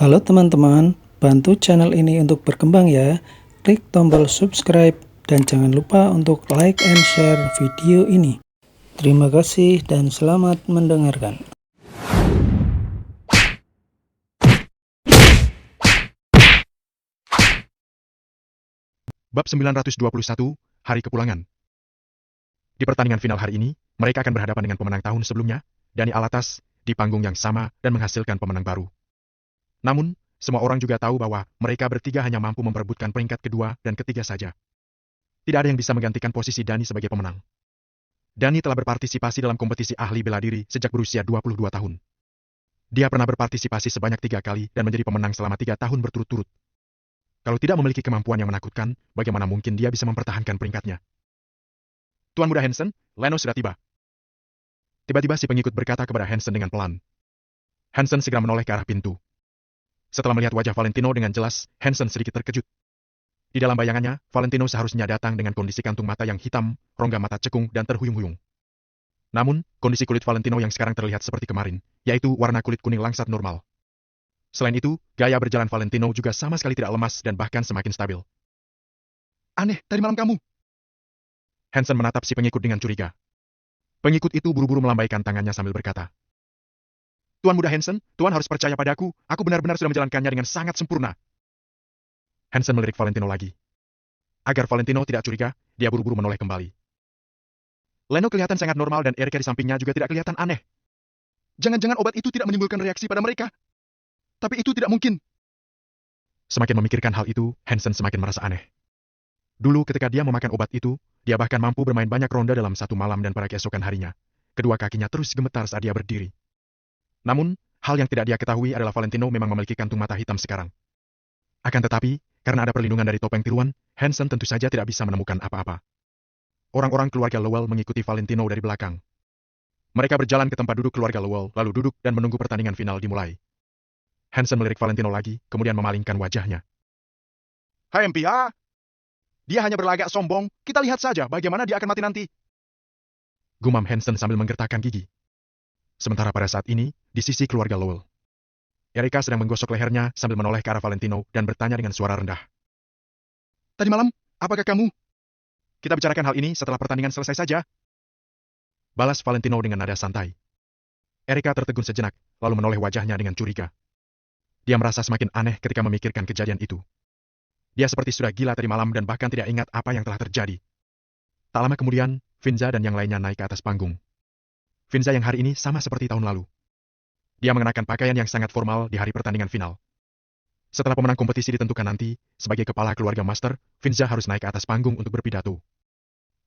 Halo teman-teman, bantu channel ini untuk berkembang ya. Klik tombol subscribe dan jangan lupa untuk like and share video ini. Terima kasih dan selamat mendengarkan. Bab 921, Hari Kepulangan. Di pertandingan final hari ini, mereka akan berhadapan dengan pemenang tahun sebelumnya, Dani Alatas, di panggung yang sama dan menghasilkan pemenang baru. Namun, semua orang juga tahu bahwa mereka bertiga hanya mampu memperebutkan peringkat kedua dan ketiga saja. Tidak ada yang bisa menggantikan posisi Dani sebagai pemenang. Dani telah berpartisipasi dalam kompetisi ahli bela diri sejak berusia 22 tahun. Dia pernah berpartisipasi sebanyak 3 kali dan menjadi pemenang selama 3 tahun berturut-turut. Kalau tidak memiliki kemampuan yang menakutkan, bagaimana mungkin dia bisa mempertahankan peringkatnya? Tuan Muda Hansen, Leno sudah tiba. Tiba-tiba si pengikut berkata kepada Hansen dengan pelan. Hansen segera menoleh ke arah pintu. Setelah melihat wajah Valentino dengan jelas, Hansen sedikit terkejut. Di dalam bayangannya, Valentino seharusnya datang dengan kondisi kantung mata yang hitam, rongga mata cekung, dan terhuyung-huyung. Namun, kondisi kulit Valentino yang sekarang terlihat seperti kemarin, yaitu warna kulit kuning langsat normal. Selain itu, gaya berjalan Valentino juga sama sekali tidak lemas dan bahkan semakin stabil. Aneh, tadi malam kamu. Hansen menatap si pengikut dengan curiga. Pengikut itu buru-buru melambaikan tangannya sambil berkata, Tuan Muda Hansen, Tuan harus percaya padaku, aku benar-benar sudah menjalankannya dengan sangat sempurna. Hansen melirik Valentino lagi. Agar Valentino tidak curiga, dia buru-buru menoleh kembali. Leno kelihatan sangat normal dan Erika di sampingnya juga tidak kelihatan aneh. Jangan-jangan obat itu tidak menimbulkan reaksi pada mereka. Tapi itu tidak mungkin. Semakin memikirkan hal itu, Hansen semakin merasa aneh. Dulu ketika dia memakan obat itu, dia bahkan mampu bermain banyak ronde dalam satu malam dan pada keesokan harinya. Kedua kakinya terus gemetar saat dia berdiri. Namun, hal yang tidak dia ketahui adalah Valentino memang memiliki kantung mata hitam sekarang. Akan tetapi, karena ada perlindungan dari topeng tiruan, Hansen tentu saja tidak bisa menemukan apa-apa. Orang-orang keluarga Lowell mengikuti Valentino dari belakang. Mereka berjalan ke tempat duduk keluarga Lowell, lalu duduk dan menunggu pertandingan final dimulai. Hansen melirik Valentino lagi, kemudian memalingkan wajahnya. Hai MPA! Dia hanya berlagak sombong, kita lihat saja bagaimana dia akan mati nanti. Gumam Hansen sambil menggertakkan gigi. Sementara pada saat ini, di sisi keluarga Lowell, Erika sedang menggosok lehernya sambil menoleh ke arah Valentino dan bertanya dengan suara rendah. Tadi malam, apakah kamu? Kita bicarakan hal ini setelah pertandingan selesai saja. Balas Valentino dengan nada santai. Erika tertegun sejenak, lalu menoleh wajahnya dengan curiga. Dia merasa semakin aneh ketika memikirkan kejadian itu. Dia seperti sudah gila tadi malam dan bahkan tidak ingat apa yang telah terjadi. Tak lama kemudian, Finza dan yang lainnya naik ke atas panggung. Finza yang hari ini sama seperti tahun lalu. Dia mengenakan pakaian yang sangat formal di hari pertandingan final. Setelah pemenang kompetisi ditentukan nanti, sebagai kepala keluarga Master, Finza harus naik ke atas panggung untuk berpidato.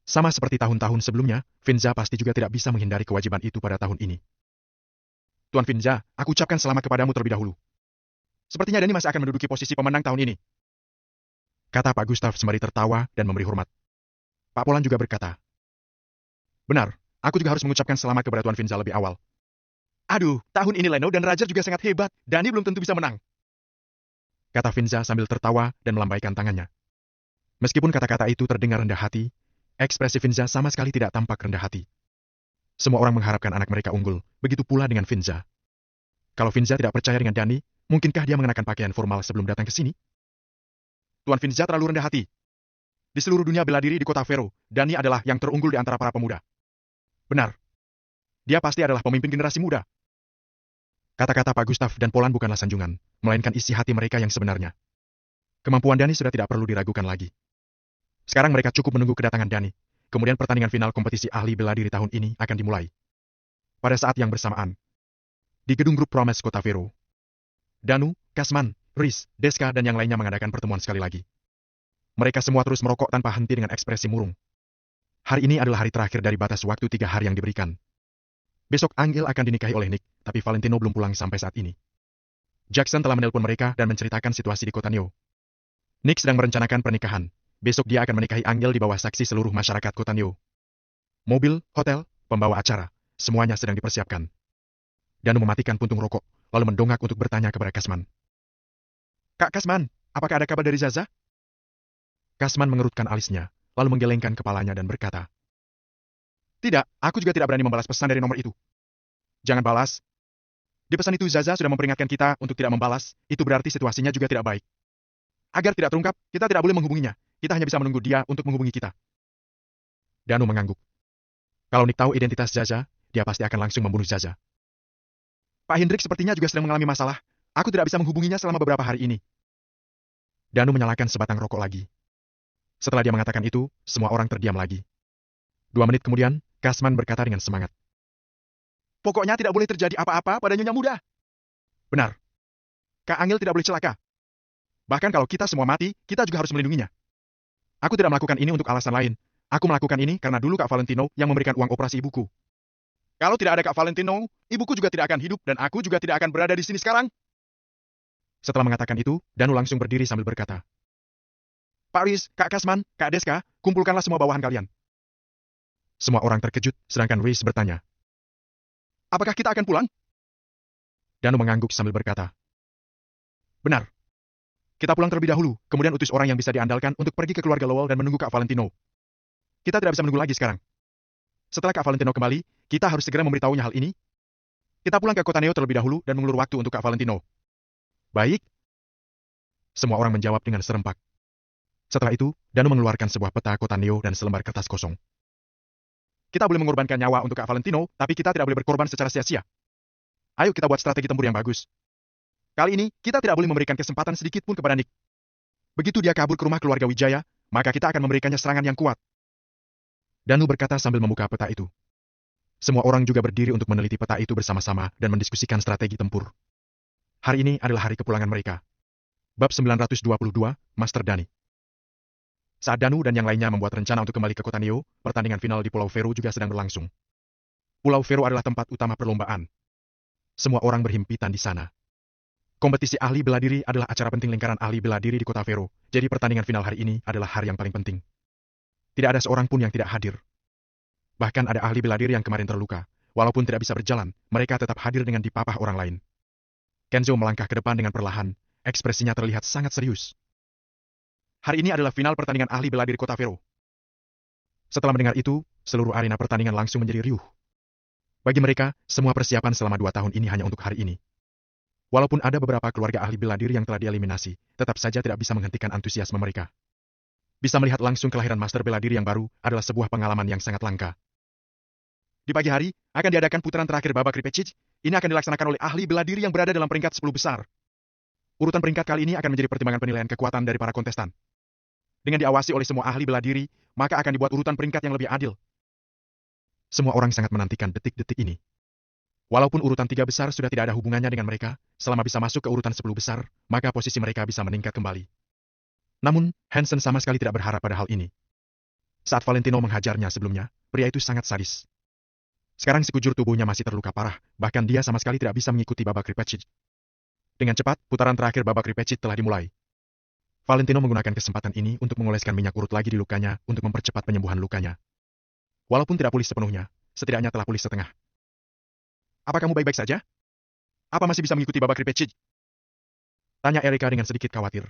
Sama seperti tahun-tahun sebelumnya, Finza pasti juga tidak bisa menghindari kewajiban itu pada tahun ini. Tuan Finza, aku ucapkan selamat kepadamu terlebih dahulu. Sepertinya Dani masih akan menduduki posisi pemenang tahun ini. Kata Pak Gustav sembari tertawa dan memberi hormat. Pak Polan juga berkata, benar, aku juga harus mengucapkan selamat kepada Tuan Finza lebih awal. Aduh, tahun ini Leno dan Roger juga sangat hebat, Dani belum tentu bisa menang. Kata Finza sambil tertawa dan melambaikan tangannya. Meskipun kata-kata itu terdengar rendah hati, ekspresi Finza sama sekali tidak tampak rendah hati. Semua orang mengharapkan anak mereka unggul, begitu pula dengan Finza. Kalau Finza tidak percaya dengan Dani, mungkinkah dia mengenakan pakaian formal sebelum datang ke sini? Tuan Finza terlalu rendah hati. Di seluruh dunia bela diri di kota Vero, Dani adalah yang terunggul di antara para pemuda. Benar. Dia pasti adalah pemimpin generasi muda. Kata-kata Pak Gustav dan Polan bukanlah sanjungan, melainkan isi hati mereka yang sebenarnya. Kemampuan Dani sudah tidak perlu diragukan lagi. Sekarang mereka cukup menunggu kedatangan Dani. Kemudian pertandingan final kompetisi ahli bela diri tahun ini akan dimulai. Pada saat yang bersamaan, di gedung grup Promes kota Vero, Danu, Kasman, Riz, Deska dan yang lainnya mengadakan pertemuan sekali lagi. Mereka semua terus merokok tanpa henti dengan ekspresi murung. Hari ini adalah hari terakhir dari batas waktu 3 hari yang diberikan. Besok Angel akan dinikahi oleh Nick, tapi Valentino belum pulang sampai saat ini. Jackson telah menelpon mereka dan menceritakan situasi di kota Neo. Nick sedang merencanakan pernikahan. Besok dia akan menikahi Angel di bawah saksi seluruh masyarakat kota Neo. Mobil, hotel, pembawa acara, semuanya sedang dipersiapkan. Danu mematikan puntung rokok, lalu mendongak untuk bertanya kepada Kasman. Kak Kasman, apakah ada kabar dari Zaza? Kasman mengerutkan alisnya, lalu menggelengkan kepalanya dan berkata, tidak, aku juga tidak berani membalas pesan dari nomor itu. Jangan balas. Di pesan itu Zaza sudah memperingatkan kita untuk tidak membalas, itu berarti situasinya juga tidak baik. Agar tidak terungkap, kita tidak boleh menghubunginya. Kita hanya bisa menunggu dia untuk menghubungi kita. Danu mengangguk. Kalau Nick tahu identitas Zaza, dia pasti akan langsung membunuh Zaza. Pak Hendrik sepertinya juga sedang mengalami masalah. Aku tidak bisa menghubunginya selama beberapa hari ini. Danu menyalakan sebatang rokok lagi. Setelah dia mengatakan itu, semua orang terdiam lagi. 2 menit kemudian, Kasman berkata dengan semangat. Pokoknya tidak boleh terjadi apa-apa pada Nyonya Muda. Benar. Kak Angel tidak boleh celaka. Bahkan kalau kita semua mati, kita juga harus melindunginya. Aku tidak melakukan ini untuk alasan lain. Aku melakukan ini karena dulu Kak Valentino yang memberikan uang operasi ibuku. Kalau tidak ada Kak Valentino, ibuku juga tidak akan hidup dan aku juga tidak akan berada di sini sekarang. Setelah mengatakan itu, Danu langsung berdiri sambil berkata. Pak Riz, Kak Kasman, Kak Deska, kumpulkanlah semua bawahan kalian. Semua orang terkejut, sedangkan Riz bertanya. Apakah kita akan pulang? Danu mengangguk sambil berkata. Benar. Kita pulang terlebih dahulu, kemudian utus orang yang bisa diandalkan untuk pergi ke keluarga Lowell dan menunggu Kak Valentino. Kita tidak bisa menunggu lagi sekarang. Setelah Kak Valentino kembali, kita harus segera memberitahunya hal ini. Kita pulang ke kota Neo terlebih dahulu dan mengulur waktu untuk Kak Valentino. Baik. Semua orang menjawab dengan serempak. Setelah itu, Danu mengeluarkan sebuah peta kota Neo dan selembar kertas kosong. Kita boleh mengorbankan nyawa untuk Kak Valentino, tapi kita tidak boleh berkorban secara sia-sia. Ayo kita buat strategi tempur yang bagus. Kali ini, kita tidak boleh memberikan kesempatan sedikit pun kepada Nick. Begitu dia kabur ke rumah keluarga Wijaya, maka kita akan memberikannya serangan yang kuat. Danu berkata sambil membuka peta itu. Semua orang juga berdiri untuk meneliti peta itu bersama-sama dan mendiskusikan strategi tempur. Hari ini adalah hari kepulangan mereka. Bab 922, Master Dani. Saat Danu dan yang lainnya membuat rencana untuk kembali ke kota Neo, pertandingan final di Pulau Vero juga sedang berlangsung. Pulau Vero adalah tempat utama perlombaan. Semua orang berhimpitan di sana. Kompetisi ahli bela diri adalah acara penting lingkaran ahli bela diri di kota Vero, jadi pertandingan final hari ini adalah hari yang paling penting. Tidak ada seorang pun yang tidak hadir. Bahkan ada ahli bela diri yang kemarin terluka. Walaupun tidak bisa berjalan, mereka tetap hadir dengan dipapah orang lain. Kenzo melangkah ke depan dengan perlahan, ekspresinya terlihat sangat serius. Hari ini adalah final pertandingan ahli bela diri kota Vero. Setelah mendengar itu, seluruh arena pertandingan langsung menjadi riuh. Bagi mereka, semua persiapan selama 2 tahun ini hanya untuk hari ini. Walaupun ada beberapa keluarga ahli bela diri yang telah dieliminasi, tetap saja tidak bisa menghentikan antusiasme mereka. Bisa melihat langsung kelahiran master bela diri yang baru adalah sebuah pengalaman yang sangat langka. Di pagi hari, akan diadakan putaran terakhir babak repechage. Ini akan dilaksanakan oleh ahli bela diri yang berada dalam peringkat 10 besar. Urutan peringkat kali ini akan menjadi pertimbangan penilaian kekuatan dari para kontestan. Dengan diawasi oleh semua ahli bela diri, maka akan dibuat urutan peringkat yang lebih adil. Semua orang sangat menantikan detik-detik ini. Walaupun urutan 3 besar sudah tidak ada hubungannya dengan mereka, selama bisa masuk ke urutan 10 besar, maka posisi mereka bisa meningkat kembali. Namun, Hansen sama sekali tidak berharap pada hal ini. Saat Valentino menghajarnya sebelumnya, pria itu sangat sadis. Sekarang sekujur tubuhnya masih terluka parah, bahkan dia sama sekali tidak bisa mengikuti babak repechage. Dengan cepat, putaran terakhir babak repechage telah dimulai. Valentino menggunakan kesempatan ini untuk mengoleskan minyak urut lagi di lukanya untuk mempercepat penyembuhan lukanya. Walaupun tidak pulih sepenuhnya, setidaknya telah pulih setengah. Apa kamu baik-baik saja? Apa masih bisa mengikuti babak repechage? Tanya Erika dengan sedikit khawatir.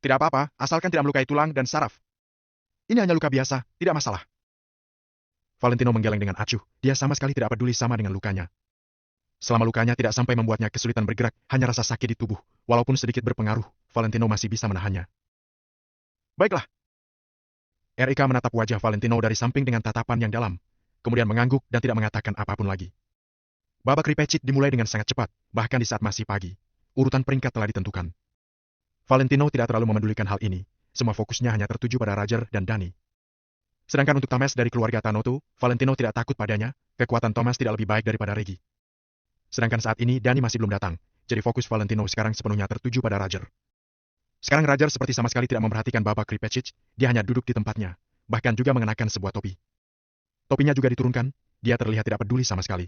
Tidak apa-apa, asalkan tidak melukai tulang dan saraf. Ini hanya luka biasa, tidak masalah. Valentino menggeleng dengan acuh, dia sama sekali tidak peduli sama dengan lukanya. Selama lukanya tidak sampai membuatnya kesulitan bergerak, hanya rasa sakit di tubuh. Walaupun sedikit berpengaruh, Valentino masih bisa menahannya. Baiklah. Erika menatap wajah Valentino dari samping dengan tatapan yang dalam, kemudian mengangguk dan tidak mengatakan apapun lagi. Babak repechage dimulai dengan sangat cepat, bahkan di saat masih pagi. Urutan peringkat telah ditentukan. Valentino tidak terlalu memedulikan hal ini, semua fokusnya hanya tertuju pada Roger dan Dani. Sedangkan untuk Thomas dari keluarga Tanoto, Valentino tidak takut padanya, kekuatan Thomas tidak lebih baik daripada Reggie. Sedangkan saat ini Dani masih belum datang, jadi fokus Valentino sekarang sepenuhnya tertuju pada Roger. Sekarang Roger seperti sama sekali tidak memperhatikan babak repechage, dia hanya duduk di tempatnya, bahkan juga mengenakan sebuah topi. Topinya juga diturunkan, dia terlihat tidak peduli sama sekali.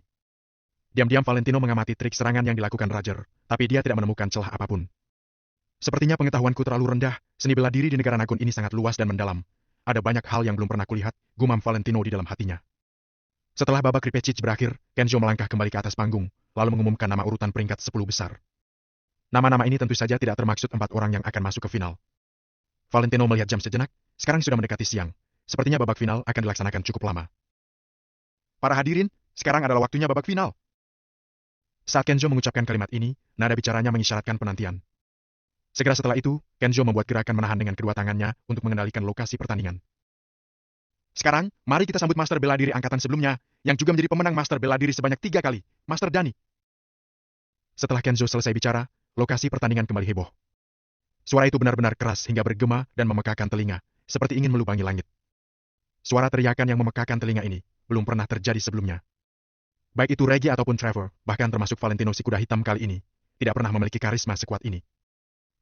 Diam-diam Valentino mengamati trik serangan yang dilakukan Roger, tapi dia tidak menemukan celah apapun. Sepertinya pengetahuanku terlalu rendah, seni bela diri di negara Nagun ini sangat luas dan mendalam. Ada banyak hal yang belum pernah kulihat, gumam Valentino di dalam hatinya. Setelah babak repechage berakhir, Kenzo melangkah kembali ke atas panggung, lalu mengumumkan nama urutan peringkat 10 besar. Nama-nama ini tentu saja tidak termaksud 4 orang yang akan masuk ke final. Valentino melihat jam sejenak, sekarang sudah mendekati siang. Sepertinya babak final akan dilaksanakan cukup lama. Para hadirin, sekarang adalah waktunya babak final. Saat Kenzo mengucapkan kalimat ini, nada bicaranya mengisyaratkan penantian. Segera setelah itu, Kenzo membuat gerakan menahan dengan kedua tangannya untuk mengendalikan lokasi pertandingan. Sekarang, mari kita sambut Master Bela Diri angkatan sebelumnya, yang juga menjadi pemenang Master Bela Diri sebanyak 3 kali, Master Dani. Setelah Kenzo selesai bicara, lokasi pertandingan kembali heboh. Suara itu benar-benar keras hingga bergema dan memekakan telinga, seperti ingin melubangi langit. Suara teriakan yang memekakan telinga ini belum pernah terjadi sebelumnya. Baik itu Reggie ataupun Trevor, bahkan termasuk Valentino si kuda hitam kali ini, tidak pernah memiliki karisma sekuat ini.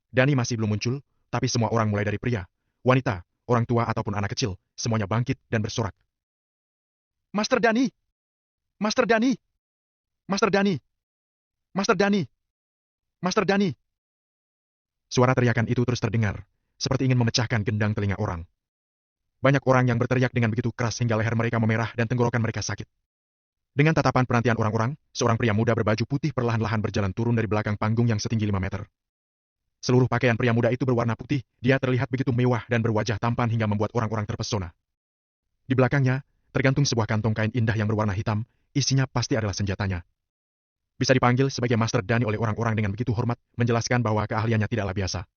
Dani masih belum muncul, tapi semua orang mulai dari pria, wanita, orang tua ataupun anak kecil, semuanya bangkit dan bersorak. Master Dani! Master Dani! Master Dani! Master Dani! Master Dani! Suara teriakan itu terus terdengar, seperti ingin memecahkan gendang telinga orang. Banyak orang yang berteriak dengan begitu keras hingga leher mereka memerah dan tenggorokan mereka sakit. Dengan tatapan penantian orang-orang, seorang pria muda berbaju putih perlahan-lahan berjalan turun dari belakang panggung yang setinggi 5 meter. Seluruh pakaian pria muda itu berwarna putih, dia terlihat begitu mewah dan berwajah tampan hingga membuat orang-orang terpesona. Di belakangnya, tergantung sebuah kantong kain indah yang berwarna hitam, isinya pasti adalah senjatanya. Bisa dipanggil sebagai Master Dani oleh orang-orang dengan begitu hormat, menjelaskan bahwa keahliannya tidaklah biasa.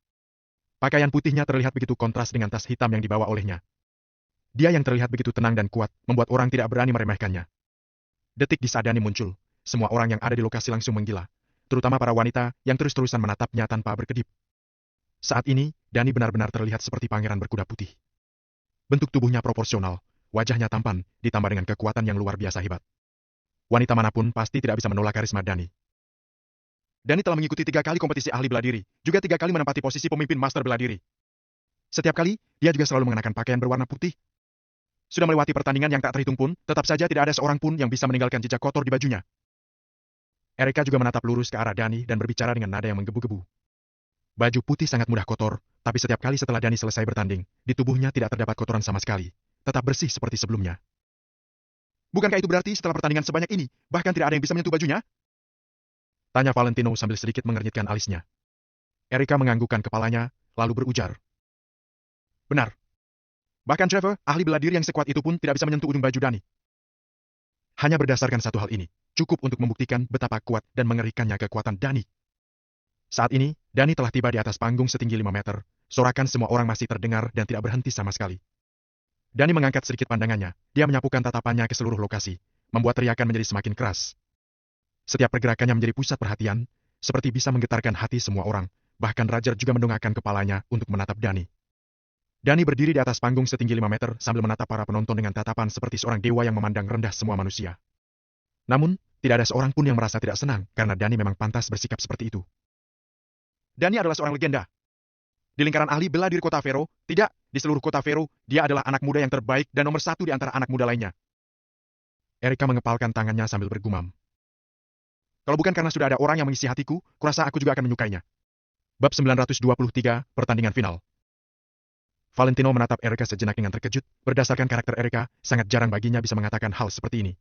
Pakaian putihnya terlihat begitu kontras dengan tas hitam yang dibawa olehnya. Dia yang terlihat begitu tenang dan kuat, membuat orang tidak berani meremehkannya. Detik di saat Dani muncul, semua orang yang ada di lokasi langsung menggila, terutama para wanita yang terus-terusan menatapnya tanpa berkedip. Saat ini, Dani benar-benar terlihat seperti pangeran berkuda putih. Bentuk tubuhnya proporsional, wajahnya tampan, ditambah dengan kekuatan yang luar biasa hebat. Wanita manapun pasti tidak bisa menolak karisma Dani. Dani telah mengikuti 3 kali kompetisi ahli bela diri, juga 3 kali menempati posisi pemimpin Master Bela Diri. Setiap kali, dia juga selalu mengenakan pakaian berwarna putih. Sudah melewati pertandingan yang tak terhitung pun, tetap saja tidak ada seorang pun yang bisa meninggalkan jejak kotor di bajunya. Erika juga menatap lurus ke arah Dani dan berbicara dengan nada yang menggebu-gebu. Baju putih sangat mudah kotor, tapi setiap kali setelah Dani selesai bertanding, di tubuhnya tidak terdapat kotoran sama sekali, tetap bersih seperti sebelumnya. Bukankah itu berarti setelah pertandingan sebanyak ini, bahkan tidak ada yang bisa menyentuh bajunya? Tanya Valentino sambil sedikit mengernyitkan alisnya. Erika menganggukkan kepalanya, lalu berujar. Benar. Bahkan Trevor, ahli bela diri yang sekuat itu pun tidak bisa menyentuh ujung baju Dani. Hanya berdasarkan satu hal ini, cukup untuk membuktikan betapa kuat dan mengerikannya kekuatan Dani. Saat ini, Dani telah tiba di atas panggung setinggi 5 meter, sorakan semua orang masih terdengar dan tidak berhenti sama sekali. Dani mengangkat sedikit pandangannya, dia menyapukan tatapannya ke seluruh lokasi, membuat teriakan menjadi semakin keras. Setiap pergerakannya menjadi pusat perhatian, seperti bisa menggetarkan hati semua orang, bahkan Roger juga mendongakkan kepalanya untuk menatap Dani. Dani berdiri di atas panggung setinggi 5 meter sambil menatap para penonton dengan tatapan seperti seorang dewa yang memandang rendah semua manusia. Namun, tidak ada seorang pun yang merasa tidak senang karena Dani memang pantas bersikap seperti itu. Dani adalah seorang legenda. Di lingkaran ahli bela diri kota Vero, tidak, di seluruh kota Vero, dia adalah anak muda yang terbaik dan nomor 1 di antara anak muda lainnya. Erika mengepalkan tangannya sambil bergumam. Kalau bukan karena sudah ada orang yang mengisi hatiku, kurasa aku juga akan menyukainya. Bab 923, pertandingan final. Valentino menatap Erika sejenak dengan terkejut, berdasarkan karakter Erika, sangat jarang baginya bisa mengatakan hal seperti ini.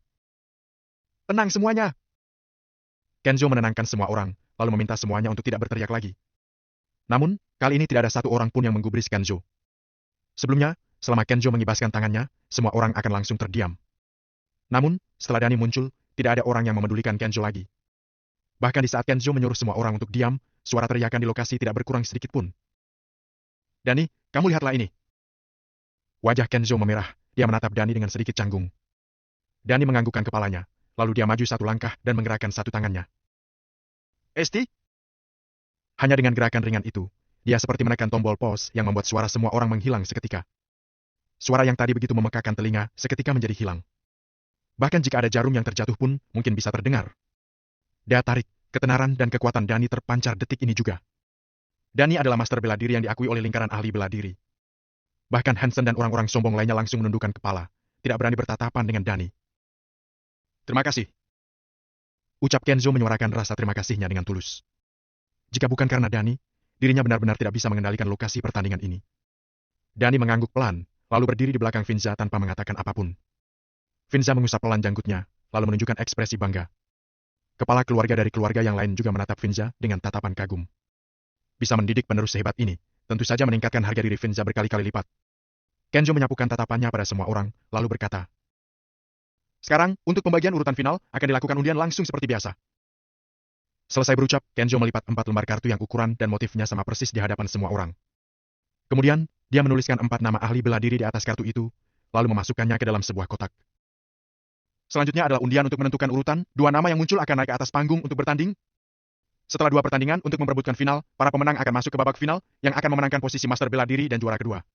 Tenang semuanya. Kenzo menenangkan semua orang, lalu meminta semuanya untuk tidak berteriak lagi. Namun, kali ini tidak ada satu orang pun yang menggubris Kenzo. Sebelumnya, selama Kenzo mengibaskan tangannya, semua orang akan langsung terdiam. Namun, setelah Dani muncul, tidak ada orang yang memedulikan Kenzo lagi. Bahkan di saat Kenzo menyuruh semua orang untuk diam, suara teriakan di lokasi tidak berkurang sedikit pun. Dani, kamu lihatlah ini. Wajah Kenzo memerah, dia menatap Dani dengan sedikit canggung. Dani menganggukkan kepalanya, lalu dia maju satu langkah dan menggerakkan satu tangannya. Esti? Hanya dengan gerakan ringan itu, dia seperti menekan tombol pause yang membuat suara semua orang menghilang seketika. Suara yang tadi begitu memekakan telinga, seketika menjadi hilang. Bahkan jika ada jarum yang terjatuh pun, mungkin bisa terdengar. Daya tarik, ketenaran dan kekuatan Dani terpancar detik ini juga. Dani adalah master bela diri yang diakui oleh lingkaran ahli bela diri. Bahkan Hansen dan orang-orang sombong lainnya langsung menundukkan kepala, tidak berani bertatapan dengan Dani. Terima kasih. Ucap Kenzo menyuarakan rasa terima kasihnya dengan tulus. Jika bukan karena Dani, dirinya benar-benar tidak bisa mengendalikan lokasi pertandingan ini. Dani mengangguk pelan, lalu berdiri di belakang Finza tanpa mengatakan apapun. Finza mengusap pelan janggutnya, lalu menunjukkan ekspresi bangga. Kepala keluarga dari keluarga yang lain juga menatap Finza dengan tatapan kagum. Bisa mendidik penerus sehebat ini, tentu saja meningkatkan harga diri Finza berkali-kali lipat. Kenzo menyapukan tatapannya pada semua orang, lalu berkata, sekarang, untuk pembagian urutan final, akan dilakukan undian langsung seperti biasa. Selesai berucap, Kenzo melipat 4 lembar kartu yang ukuran dan motifnya sama persis di hadapan semua orang. Kemudian, dia menuliskan 4 nama ahli bela diri di atas kartu itu, lalu memasukkannya ke dalam sebuah kotak. Selanjutnya adalah undian untuk menentukan urutan, 2 nama yang muncul akan naik ke atas panggung untuk bertanding. Setelah 2 pertandingan untuk memperebutkan final, para pemenang akan masuk ke babak final, yang akan memenangkan posisi master bela diri dan juara kedua.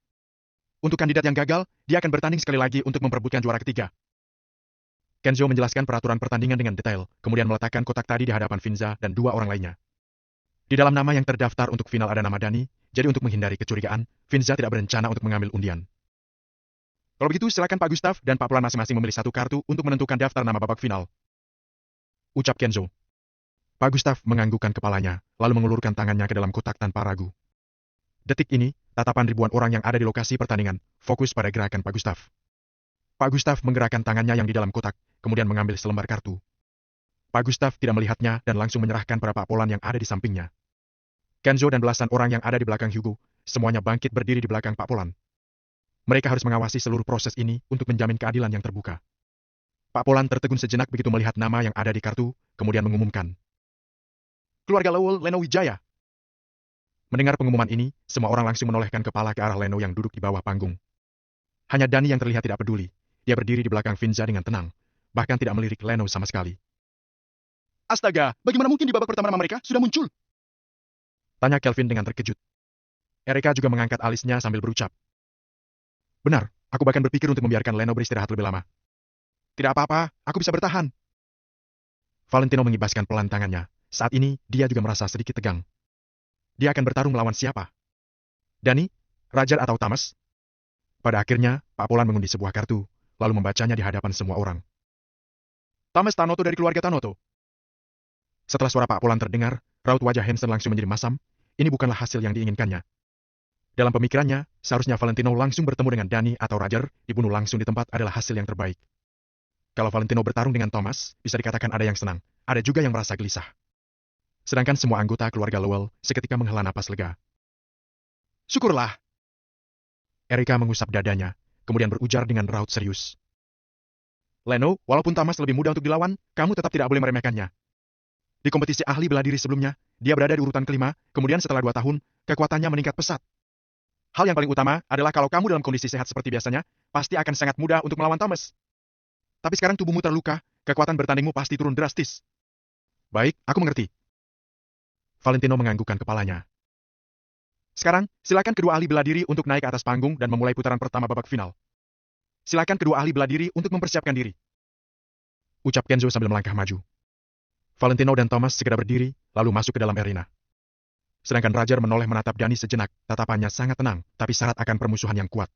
Untuk kandidat yang gagal, dia akan bertanding sekali lagi untuk memperebutkan juara ketiga. Kenzo menjelaskan peraturan pertandingan dengan detail, kemudian meletakkan kotak tadi di hadapan Finza dan 2 orang lainnya. Di dalam nama yang terdaftar untuk final ada nama Dani, jadi untuk menghindari kecurigaan, Finza tidak berencana untuk mengambil undian. Kalau begitu, silakan Pak Gustav dan Pak Polan masing-masing memilih 1 kartu untuk menentukan daftar nama babak final. Ucap Kenzo. Pak Gustav menganggukkan kepalanya, lalu mengulurkan tangannya ke dalam kotak tanpa ragu. Detik ini, tatapan ribuan orang yang ada di lokasi pertandingan fokus pada gerakan Pak Gustav. Pak Gustav menggerakkan tangannya yang di dalam kotak, kemudian mengambil selembar kartu. Pak Gustav tidak melihatnya dan langsung menyerahkan pada Pak Polan yang ada di sampingnya. Kenzo dan belasan orang yang ada di belakang Hugo, semuanya bangkit berdiri di belakang Pak Polan. Mereka harus mengawasi seluruh proses ini untuk menjamin keadilan yang terbuka. Pak Polan tertegun sejenak begitu melihat nama yang ada di kartu, kemudian mengumumkan. Keluarga Lowell, Leno Wijaya. Mendengar pengumuman ini, semua orang langsung menolehkan kepala ke arah Leno yang duduk di bawah panggung. Hanya Dani yang terlihat tidak peduli. Dia berdiri di belakang Finza dengan tenang, bahkan tidak melirik Leno sama sekali. Astaga, bagaimana mungkin di babak pertama nama mereka sudah muncul? Tanya Kelvin dengan terkejut. Erika juga mengangkat alisnya sambil berucap. Benar, aku bahkan berpikir untuk membiarkan Leno beristirahat lebih lama. Tidak apa-apa, aku bisa bertahan. Valentino mengibaskan pelan tangannya. Saat ini, dia juga merasa sedikit tegang. Dia akan bertarung melawan siapa? Dani? Rajar atau Thomas? Pada akhirnya, Pak Polan mengundi sebuah kartu, lalu membacanya di hadapan semua orang. Thomas Tanoto dari keluarga Tanoto. Setelah suara Pak Polan terdengar, raut wajah Hansen langsung menjadi masam. Ini bukanlah hasil yang diinginkannya. Dalam pemikirannya, seharusnya Valentino langsung bertemu dengan Dani atau Rajar, dibunuh langsung di tempat adalah hasil yang terbaik. Kalau Valentino bertarung dengan Thomas, bisa dikatakan ada yang senang, ada juga yang merasa gelisah. Sedangkan semua anggota keluarga Lowell seketika menghela napas lega. Syukurlah. Erika mengusap dadanya, kemudian berujar dengan raut serius. Leno, walaupun Thomas lebih mudah untuk dilawan, kamu tetap tidak boleh meremehkannya. Di kompetisi ahli bela diri sebelumnya, dia berada di urutan kelima, kemudian setelah 2 tahun, kekuatannya meningkat pesat. Hal yang paling utama adalah kalau kamu dalam kondisi sehat seperti biasanya, pasti akan sangat mudah untuk melawan Thomas. Tapi sekarang tubuhmu terluka, kekuatan bertandingmu pasti turun drastis. Baik, aku mengerti. Valentino menganggukkan kepalanya. Sekarang, silakan kedua ahli bela diri untuk naik ke atas panggung dan memulai putaran pertama babak final. Silakan kedua ahli bela diri untuk mempersiapkan diri. Ucap Kenzo sambil melangkah maju. Valentino dan Thomas segera berdiri, lalu masuk ke dalam arena. Sedangkan Rajar menoleh menatap Dani sejenak, tatapannya sangat tenang, tapi syarat akan permusuhan yang kuat.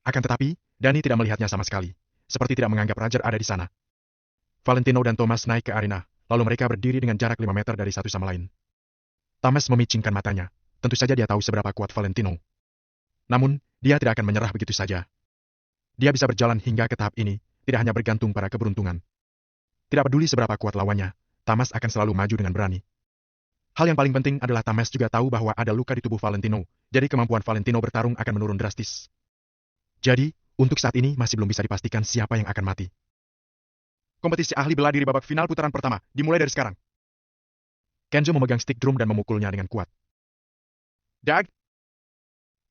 Akan tetapi, Dani tidak melihatnya sama sekali, seperti tidak menganggap Rajar ada di sana. Valentino dan Thomas naik ke arena, lalu mereka berdiri dengan jarak 5 meter dari satu sama lain. Thomas memicingkan matanya. Tentu saja dia tahu seberapa kuat Valentino. Namun, dia tidak akan menyerah begitu saja. Dia bisa berjalan hingga ke tahap ini, tidak hanya bergantung pada keberuntungan. Tidak peduli seberapa kuat lawannya, Thomas akan selalu maju dengan berani. Hal yang paling penting adalah Thomas juga tahu bahwa ada luka di tubuh Valentino, jadi kemampuan Valentino bertarung akan menurun drastis. Jadi, untuk saat ini masih belum bisa dipastikan siapa yang akan mati. Kompetisi ahli bela diri babak final putaran pertama, dimulai dari sekarang. Kenzo memegang stick drum dan memukulnya dengan kuat. Dag!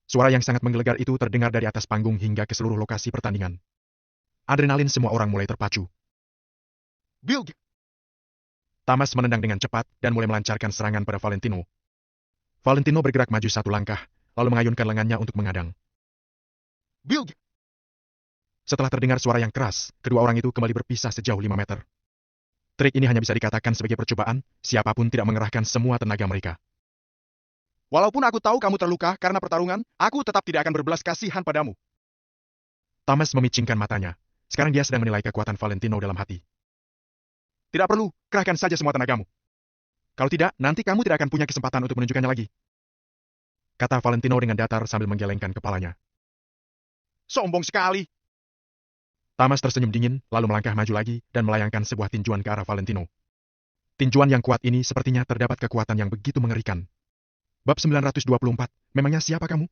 Suara yang sangat menggelegar itu terdengar dari atas panggung hingga ke seluruh lokasi pertandingan. Adrenalin semua orang mulai terpacu. Bilg! Thomas menendang dengan cepat dan mulai melancarkan serangan pada Valentino. Valentino bergerak maju 1 langkah, lalu mengayunkan lengannya untuk mengadang. Bilg! Setelah terdengar suara yang keras, kedua orang itu kembali berpisah sejauh 5 meter. Trik ini hanya bisa dikatakan sebagai percobaan, siapapun tidak mengerahkan semua tenaga mereka. Walaupun aku tahu kamu terluka karena pertarungan, aku tetap tidak akan berbelas kasihan padamu. Thomas memicingkan matanya. Sekarang dia sedang menilai kekuatan Valentino dalam hati. Tidak perlu, kerahkan saja semua tenagamu. Kalau tidak, nanti kamu tidak akan punya kesempatan untuk menunjukkannya lagi. Kata Valentino dengan datar sambil menggelengkan kepalanya. Sombong sekali. Thomas tersenyum dingin, lalu melangkah maju lagi dan melayangkan sebuah tinjuan ke arah Valentino. Tinjuan yang kuat ini sepertinya terdapat kekuatan yang begitu mengerikan. Bab 924, memangnya siapa kamu?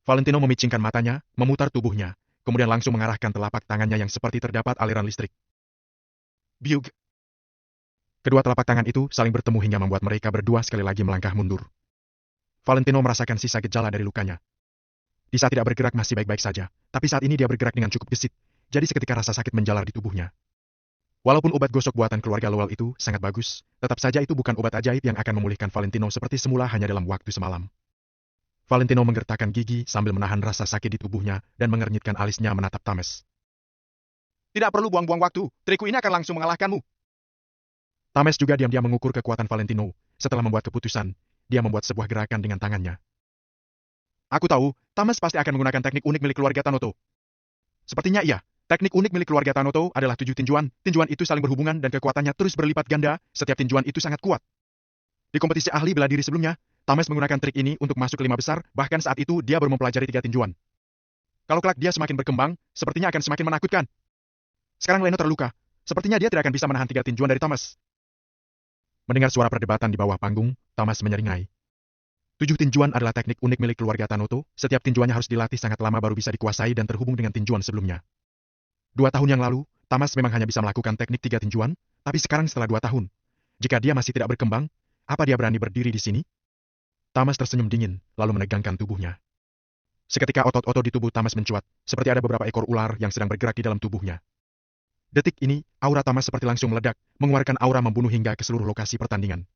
Valentino memicingkan matanya, memutar tubuhnya, kemudian langsung mengarahkan telapak tangannya yang seperti terdapat aliran listrik. Biug! Kedua telapak tangan itu saling bertemu hingga membuat mereka berdua sekali lagi melangkah mundur. Valentino merasakan sisa gejala dari lukanya. Di saat tidak bergerak masih baik-baik saja, tapi saat ini dia bergerak dengan cukup gesit, jadi seketika rasa sakit menjalar di tubuhnya. Walaupun obat gosok buatan keluarga Lowell itu sangat bagus, tetap saja itu bukan obat ajaib yang akan memulihkan Valentino seperti semula hanya dalam waktu semalam. Valentino menggertakkan gigi sambil menahan rasa sakit di tubuhnya dan mengernyitkan alisnya menatap Thomas. Tidak perlu buang-buang waktu, trikku ini akan langsung mengalahkanmu. Thomas juga diam-diam mengukur kekuatan Valentino. Setelah membuat keputusan, dia membuat sebuah gerakan dengan tangannya. Aku tahu, Thomas pasti akan menggunakan teknik unik milik keluarga Tanoto. Sepertinya iya. Teknik unik milik keluarga Tanoto adalah 7 tinjuan. Tinjuan itu saling berhubungan dan kekuatannya terus berlipat ganda. Setiap tinjuan itu sangat kuat. Di kompetisi ahli bela diri sebelumnya, Thomas menggunakan trik ini untuk masuk ke 5 besar, bahkan saat itu dia baru mempelajari 3 tinjuan. Kalau kelak dia semakin berkembang, sepertinya akan semakin menakutkan. Sekarang Leno terluka. Sepertinya dia tidak akan bisa menahan 3 tinjuan dari Thomas. Mendengar suara perdebatan di bawah panggung, Thomas menyeringai. 7 tinjuan adalah teknik unik milik keluarga Tanoto. Setiap tinjuannya harus dilatih sangat lama baru bisa dikuasai dan terhubung dengan tinjuan sebelumnya. 2 tahun yang lalu, Thomas memang hanya bisa melakukan teknik 3 tinjuan, tapi sekarang setelah 2 tahun, jika dia masih tidak berkembang, apa dia berani berdiri di sini? Thomas tersenyum dingin, lalu menegangkan tubuhnya. Seketika otot-otot di tubuh Thomas mencuat, seperti ada beberapa ekor ular yang sedang bergerak di dalam tubuhnya. Detik ini, aura Thomas seperti langsung meledak, mengeluarkan aura membunuh hingga ke seluruh lokasi pertandingan.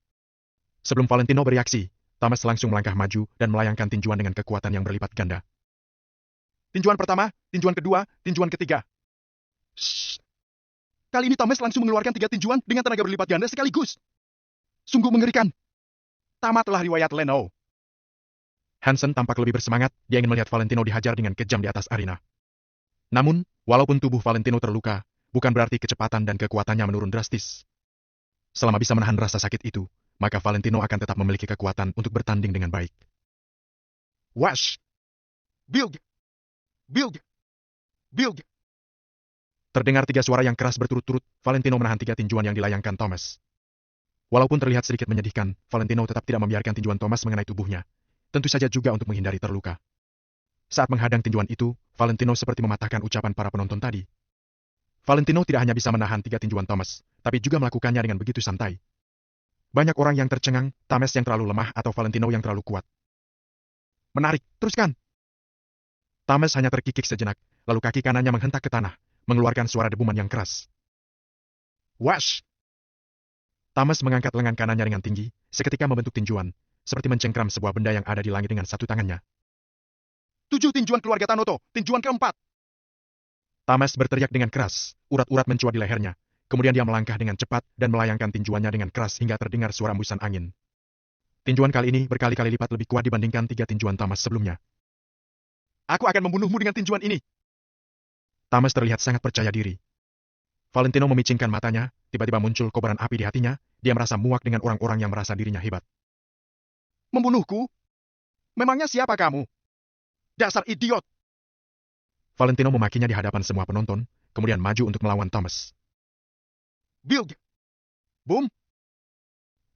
Sebelum Valentino bereaksi, Thomas langsung melangkah maju dan melayangkan tinjuan dengan kekuatan yang berlipat ganda. Tinjuan pertama, tinjuan kedua, tinjuan ketiga. Shh. Kali ini Thomas langsung mengeluarkan 3 tinjuan dengan tenaga berlipat ganda sekaligus. Sungguh mengerikan. Tamatlah riwayat Leno. Hansen tampak lebih bersemangat, dia ingin melihat Valentino dihajar dengan kejam di atas arena. Namun, walaupun tubuh Valentino terluka, bukan berarti kecepatan dan kekuatannya menurun drastis. Selama bisa menahan rasa sakit itu, maka Valentino akan tetap memiliki kekuatan untuk bertanding dengan baik. Wash! Bilg! Bilg! Bilg! Terdengar 3 suara yang keras berturut-turut, Valentino menahan 3 tinjuan yang dilayangkan Thomas. Walaupun terlihat sedikit menyedihkan, Valentino tetap tidak membiarkan tinjuan Thomas mengenai tubuhnya. Tentu saja juga untuk menghindari terluka. Saat menghadang tinjuan itu, Valentino seperti mematahkan ucapan para penonton tadi. Valentino tidak hanya bisa menahan 3 tinjuan Thomas, tapi juga melakukannya dengan begitu santai. Banyak orang yang tercengang, Thomas yang terlalu lemah atau Valentino yang terlalu kuat. Menarik, teruskan. Thomas hanya terkikik sejenak, lalu kaki kanannya menghentak ke tanah, mengeluarkan suara debuman yang keras. Wash! Thomas mengangkat lengan kanannya dengan tinggi, seketika membentuk tinjuan, seperti mencengkram sebuah benda yang ada di langit dengan satu tangannya. 7 tinjuan keluarga Tanoto, tinjuan keempat. Thomas berteriak dengan keras, urat-urat mencuat di lehernya. Kemudian dia melangkah dengan cepat dan melayangkan tinjuannya dengan keras hingga terdengar suara embusan angin. Tinjuan kali ini berkali-kali lipat lebih kuat dibandingkan 3 tinjuan Thomas sebelumnya. Aku akan membunuhmu dengan tinjuan ini. Thomas terlihat sangat percaya diri. Valentino memicingkan matanya, tiba-tiba muncul kobaran api di hatinya, dia merasa muak dengan orang-orang yang merasa dirinya hebat. Membunuhku? Memangnya siapa kamu? Dasar idiot! Valentino memakinya di hadapan semua penonton, kemudian maju untuk melawan Thomas. Bilg! Boom!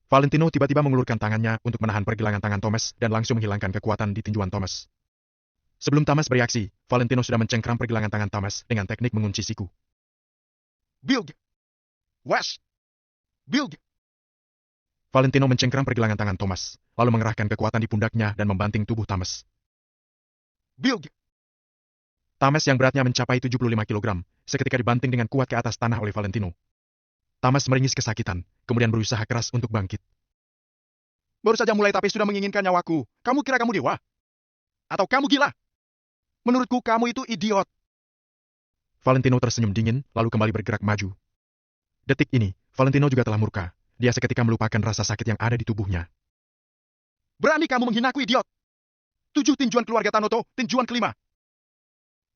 Valentino tiba-tiba mengulurkan tangannya untuk menahan pergelangan tangan Thomas dan langsung menghilangkan kekuatan di tinjuan Thomas. Sebelum Thomas bereaksi, Valentino sudah mencengkram pergelangan tangan Thomas dengan teknik mengunci siku. Bilg! Wash! Bilg! Valentino mencengkram pergelangan tangan Thomas, lalu mengerahkan kekuatan di pundaknya dan membanting tubuh Thomas. Bilg! Thomas yang beratnya mencapai 75 kg, seketika dibanting dengan kuat ke atas tanah oleh Valentino. Thomas meringis kesakitan, kemudian berusaha keras untuk bangkit. Baru saja mulai tapi sudah menginginkan nyawaku. Kamu kira kamu dewa? Atau kamu gila? Menurutku kamu itu idiot. Valentino tersenyum dingin, lalu kembali bergerak maju. Detik ini, Valentino juga telah murka. Dia seketika melupakan rasa sakit yang ada di tubuhnya. Berani kamu menghinaku, idiot! 7 tinjuan keluarga Tanoto, tinjuan kelima.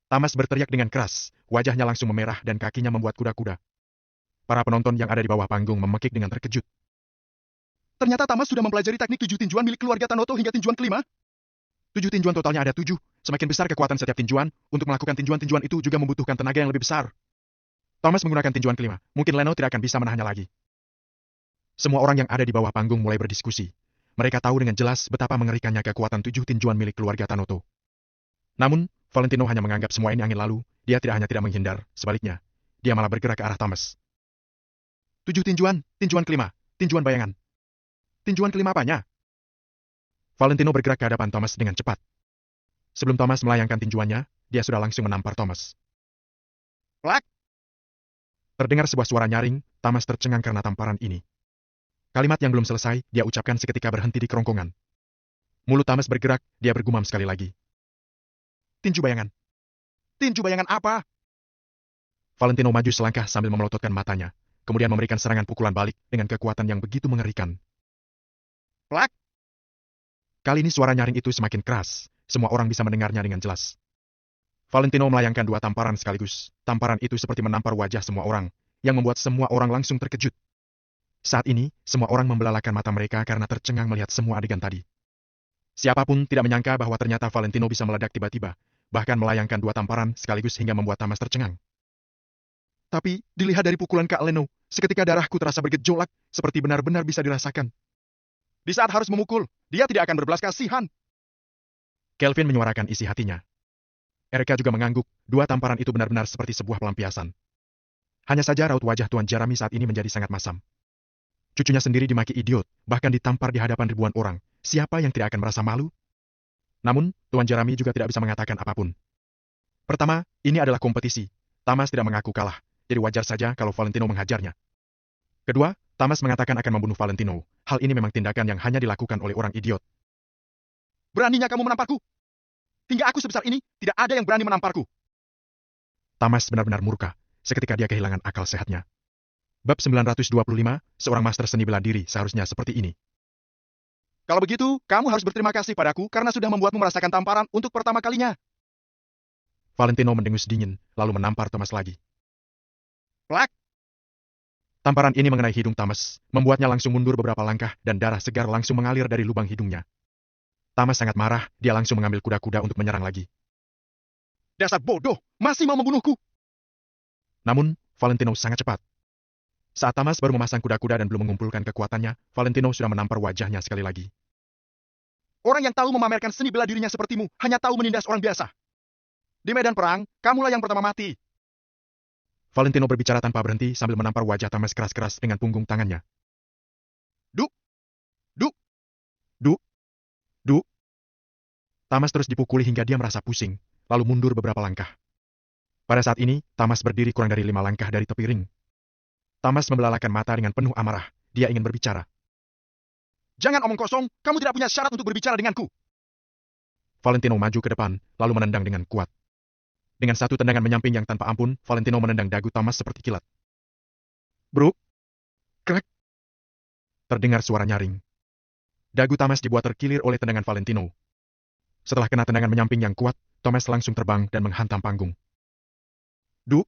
Thomas berteriak dengan keras, wajahnya langsung memerah dan kakinya membuat kuda-kuda. Para penonton yang ada di bawah panggung memekik dengan terkejut. Ternyata Thomas sudah mempelajari teknik 7 tinjuan milik keluarga Tanoto hingga tinjuan kelima. 7 tinjuan totalnya ada 7, semakin besar kekuatan setiap tinjuan, untuk melakukan tinjuan-tinjuan itu juga membutuhkan tenaga yang lebih besar. Thomas menggunakan tinjuan kelima, mungkin Leno tidak akan bisa menahannya lagi. Semua orang yang ada di bawah panggung mulai berdiskusi. Mereka tahu dengan jelas betapa mengerikannya kekuatan 7 tinjuan milik keluarga Tanoto. Namun, Valentino hanya menganggap semua ini angin lalu, dia tidak hanya tidak menghindar, sebaliknya, dia malah bergerak ke arah Thomas. 7 tinjuan, tinjuan kelima, tinjuan bayangan. Tinjuan kelima apanya? Valentino bergerak ke hadapan Thomas dengan cepat. Sebelum Thomas melayangkan tinjuannya, dia sudah langsung menampar Thomas. Plak! Terdengar sebuah suara nyaring, Thomas tercengang karena tamparan ini. Kalimat yang belum selesai, dia ucapkan seketika berhenti di kerongkongan. Mulut Thomas bergerak, dia bergumam sekali lagi. Tinju bayangan. Tinju bayangan apa? Valentino maju selangkah sambil memelototkan matanya, kemudian memberikan serangan pukulan balik dengan kekuatan yang begitu mengerikan. Plak! Kali ini suara nyaring itu semakin keras, semua orang bisa mendengarnya dengan jelas. Valentino melayangkan 2 tamparan sekaligus. Tamparan itu seperti menampar wajah semua orang, yang membuat semua orang langsung terkejut. Saat ini, semua orang membelalakan mata mereka karena tercengang melihat semua adegan tadi. Siapapun tidak menyangka bahwa ternyata Valentino bisa meledak tiba-tiba, bahkan melayangkan 2 tamparan sekaligus hingga membuat Thomas tercengang. Tapi, dilihat dari pukulan Kak Leno, seketika darahku terasa bergejolak, seperti benar-benar bisa dirasakan. Di saat harus memukul, dia tidak akan berbelas kasihan. Kelvin menyuarakan isi hatinya. Erika juga mengangguk, 2 tamparan itu benar-benar seperti sebuah pelampiasan. Hanya saja raut wajah Tuan Jeremy saat ini menjadi sangat masam. Cucunya sendiri dimaki idiot, bahkan ditampar di hadapan ribuan orang. Siapa yang tidak akan merasa malu? Namun, Tuan Jeremy juga tidak bisa mengatakan apapun. Pertama, ini adalah kompetisi. Thomas tidak mengaku kalah, jadi wajar saja kalau Valentino menghajarnya. Kedua, Thomas mengatakan akan membunuh Valentino. Hal ini memang tindakan yang hanya dilakukan oleh orang idiot. Beraninya kamu menamparku? Hingga aku sebesar ini, tidak ada yang berani menamparku. Thomas benar-benar murka, seketika dia kehilangan akal sehatnya. Bab 925, seorang master seni bela diri seharusnya seperti ini. Kalau begitu, kamu harus berterima kasih padaku karena sudah membuatmu merasakan tamparan untuk pertama kalinya. Valentino mendengus dingin, lalu menampar Thomas lagi. Plak! Tamparan ini mengenai hidung Thomas, membuatnya langsung mundur beberapa langkah dan darah segar langsung mengalir dari lubang hidungnya. Thomas sangat marah, dia langsung mengambil kuda-kuda untuk menyerang lagi. Dasar bodoh, masih mau membunuhku! Namun, Valentino sangat cepat. Saat Thomas baru memasang kuda-kuda dan belum mengumpulkan kekuatannya, Valentino sudah menampar wajahnya sekali lagi. Orang yang tahu memamerkan seni bela dirinya sepertimu, hanya tahu menindas orang biasa. Di medan perang, kamulah yang pertama mati. Valentino berbicara tanpa berhenti sambil menampar wajah Thomas keras-keras dengan punggung tangannya. Duk! Duk! Duk! Duk! Thomas terus dipukuli hingga dia merasa pusing, lalu mundur beberapa langkah. Pada saat ini, Thomas berdiri kurang dari 5 langkah dari tepi ring. Thomas membelalakan mata dengan penuh amarah, dia ingin berbicara. Jangan omong kosong, kamu tidak punya syarat untuk berbicara denganku. Valentino maju ke depan, lalu menendang dengan kuat. Dengan satu tendangan menyamping yang tanpa ampun, Valentino menendang dagu Thomas seperti kilat. Bro! Krek! Terdengar suara nyaring. Dagu Thomas dibuat terkilir oleh tendangan Valentino. Setelah kena tendangan menyamping yang kuat, Thomas langsung terbang dan menghantam panggung. Duk!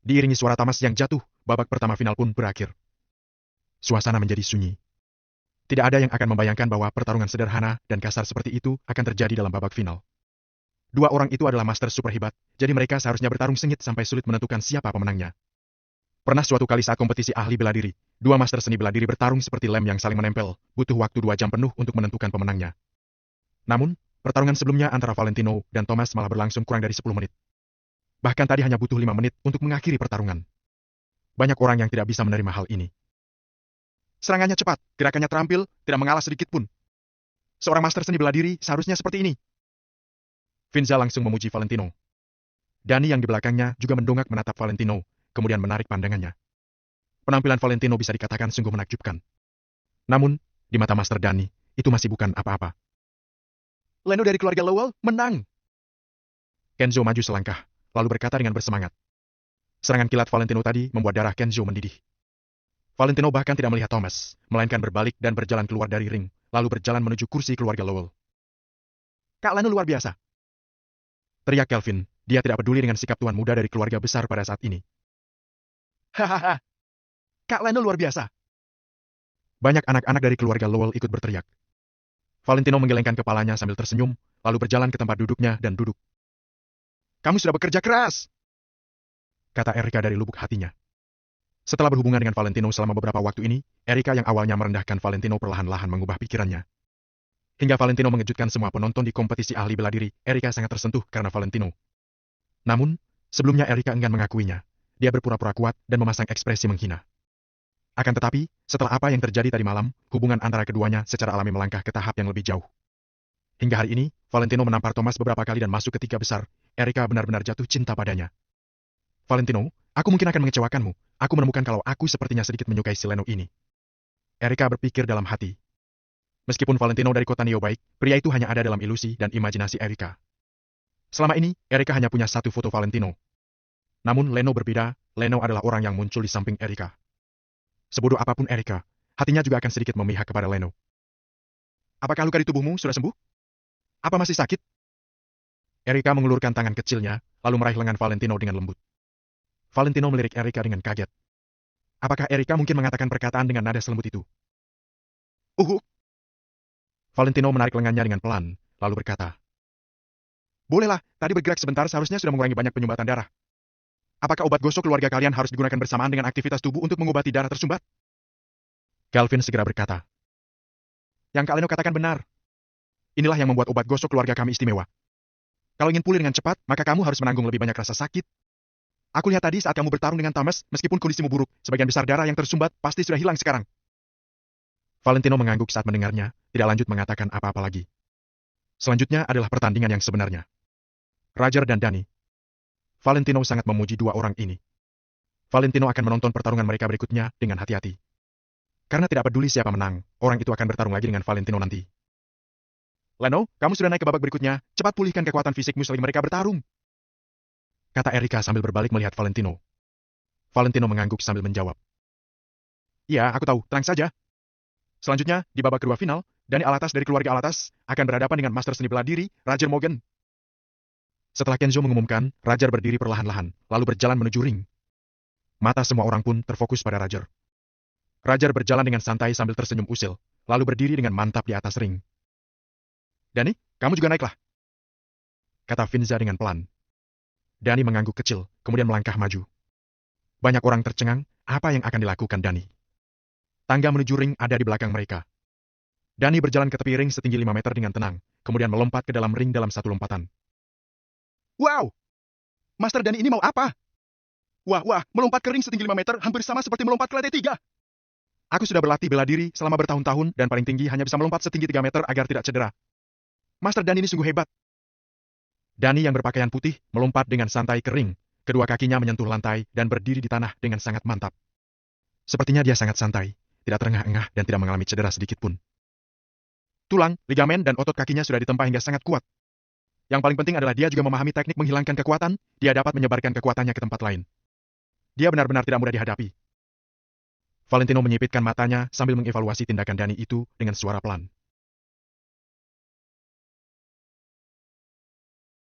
Diiringi suara Thomas yang jatuh, babak pertama final pun berakhir. Suasana menjadi sunyi. Tidak ada yang akan membayangkan bahwa pertarungan sederhana dan kasar seperti itu akan terjadi dalam babak final. 2 orang itu adalah master super hebat, jadi mereka seharusnya bertarung sengit sampai sulit menentukan siapa pemenangnya. Pernah suatu kali saat kompetisi ahli bela diri, 2 master seni bela diri bertarung seperti lem yang saling menempel, butuh waktu 2 jam penuh untuk menentukan pemenangnya. Namun, pertarungan sebelumnya antara Valentino dan Thomas malah berlangsung kurang dari 10 menit. Bahkan tadi hanya butuh 5 menit untuk mengakhiri pertarungan. Banyak orang yang tidak bisa menerima hal ini. Serangannya cepat, gerakannya terampil, tidak mengalah sedikit pun. Seorang master seni bela diri seharusnya seperti ini. Vinza langsung memuji Valentino. Dani yang di belakangnya juga mendongak menatap Valentino, kemudian menarik pandangannya. Penampilan Valentino bisa dikatakan sungguh menakjubkan. Namun, di mata Master Dani, itu masih bukan apa-apa. Leno dari keluarga Lowell menang. Kenzo maju selangkah, lalu berkata dengan bersemangat. Serangan kilat Valentino tadi membuat darah Kenzo mendidih. Valentino bahkan tidak melihat Thomas, melainkan berbalik dan berjalan keluar dari ring, lalu berjalan menuju kursi keluarga Lowell. Kak Leno luar biasa. Teriak Kelvin, dia tidak peduli dengan sikap tuan muda dari keluarga besar pada saat ini. Hahaha, Kak Leno luar biasa. Banyak anak-anak dari keluarga Lowell ikut berteriak. Valentino menggelengkan kepalanya sambil tersenyum, lalu berjalan ke tempat duduknya dan duduk. Kamu sudah bekerja keras, kata Erika dari lubuk hatinya. Setelah berhubungan dengan Valentino selama beberapa waktu ini, Erika yang awalnya merendahkan Valentino perlahan-lahan mengubah pikirannya. Hingga Valentino mengejutkan semua penonton di kompetisi ahli bela diri, Erika sangat tersentuh karena Valentino. Namun, sebelumnya Erika enggan mengakuinya. Dia berpura-pura kuat dan memasang ekspresi menghina. Akan tetapi, setelah apa yang terjadi tadi malam, hubungan antara keduanya secara alami melangkah ke tahap yang lebih jauh. Hingga hari ini, Valentino menampar Thomas beberapa kali dan masuk ke tiga besar. Erika benar-benar jatuh cinta padanya. Valentino, aku mungkin akan mengecewakanmu. Aku menemukan kalau aku sepertinya sedikit menyukai si Leno ini. Erika berpikir dalam hati. Meskipun Valentino dari kota Neo baik, pria itu hanya ada dalam ilusi dan imajinasi Erika. Selama ini, Erika hanya punya satu foto Valentino. Namun Leno berbeda, Leno adalah orang yang muncul di samping Erika. Sebodoh apapun Erika, hatinya juga akan sedikit memihak kepada Leno. Apakah luka di tubuhmu sudah sembuh? Apa masih sakit? Erika mengulurkan tangan kecilnya, lalu meraih lengan Valentino dengan lembut. Valentino melirik Erika dengan kaget. Apakah Erika mungkin mengatakan perkataan dengan nada selembut itu? Valentino menarik lengannya dengan pelan, lalu berkata, bolehlah, tadi bergerak sebentar seharusnya sudah mengurangi banyak penyumbatan darah. Apakah obat gosok keluarga kalian harus digunakan bersamaan dengan aktivitas tubuh untuk mengobati darah tersumbat? Galvin segera berkata, yang Kak Leno katakan benar. Inilah yang membuat obat gosok keluarga kami istimewa. Kalau ingin pulih dengan cepat, maka kamu harus menanggung lebih banyak rasa sakit. Aku lihat tadi saat kamu bertarung dengan Thomas, meskipun kondisimu buruk, sebagian besar darah yang tersumbat pasti sudah hilang sekarang. Valentino mengangguk saat mendengarnya, tidak lanjut mengatakan apa-apa lagi. Selanjutnya adalah pertandingan yang sebenarnya. Roger dan Danny. Valentino sangat memuji dua orang ini. Valentino akan menonton pertarungan mereka berikutnya dengan hati-hati. Karena tidak peduli siapa menang, orang itu akan bertarung lagi dengan Valentino nanti. Leno, kamu sudah naik ke babak berikutnya, cepat pulihkan kekuatan fisikmu selagi mereka bertarung. Kata Erika sambil berbalik melihat Valentino. Valentino mengangguk sambil menjawab. Iya, aku tahu, tenang saja. Selanjutnya, di babak kedua final, Danny Alatas dari keluarga Alatas akan berhadapan dengan master seni bela diri, Roger Morgan. Setelah Kenzo mengumumkan, Roger berdiri perlahan-lahan, lalu berjalan menuju ring. Mata semua orang pun terfokus pada Roger. Roger berjalan dengan santai sambil tersenyum usil, lalu berdiri dengan mantap di atas ring. Danny, kamu juga naiklah. Kata Finza dengan pelan. Danny mengangguk kecil, kemudian melangkah maju. Banyak orang tercengang, apa yang akan dilakukan Danny? Tangga menuju ring ada di belakang mereka. Danny berjalan ke tepi ring setinggi 5 meter dengan tenang, kemudian melompat ke dalam ring dalam satu lompatan. Wow! Master Danny ini mau apa? Wah, melompat ke ring setinggi 5 meter hampir sama seperti melompat ke lantai 3. Aku sudah berlatih bela diri selama bertahun-tahun dan paling tinggi hanya bisa melompat setinggi 3 meter agar tidak cedera. Master Danny ini sungguh hebat. Danny yang berpakaian putih melompat dengan santai ke ring. Kedua kakinya menyentuh lantai dan berdiri di tanah dengan sangat mantap. Sepertinya dia sangat santai, tidak terengah-engah dan tidak mengalami cedera sedikit pun. Tulang, ligamen, dan otot kakinya sudah ditempa hingga sangat kuat. Yang paling penting adalah dia juga memahami teknik menghilangkan kekuatan, dia dapat menyebarkan kekuatannya ke tempat lain. Dia benar-benar tidak mudah dihadapi. Valentino menyipitkan matanya sambil mengevaluasi tindakan Danny itu dengan suara pelan.